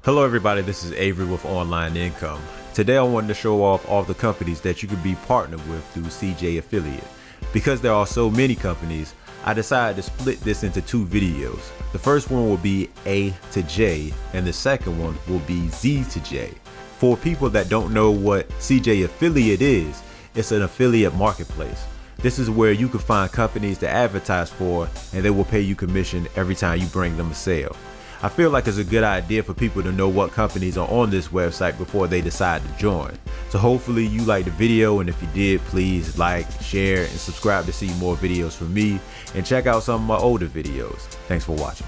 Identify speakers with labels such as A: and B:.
A: Hello everybody, this is Avery with Online Income. Today I wanted to show off all the companies that you could be partnered with through CJ Affiliate. Because there are so many companies, I decided to split this into two videos. The first one will be A to J and the second one will be Z to J. For people that don't know what CJ Affiliate is, it's an affiliate marketplace. This is where you can find companies to advertise for and they will pay you commission every time you bring them a sale. I feel like it's a good idea for people to know what companies are on this website before they decide to join. So hopefully you liked the video, and if you did, please like, share, and subscribe to see more videos from me, and check out some of my older videos. Thanks for watching.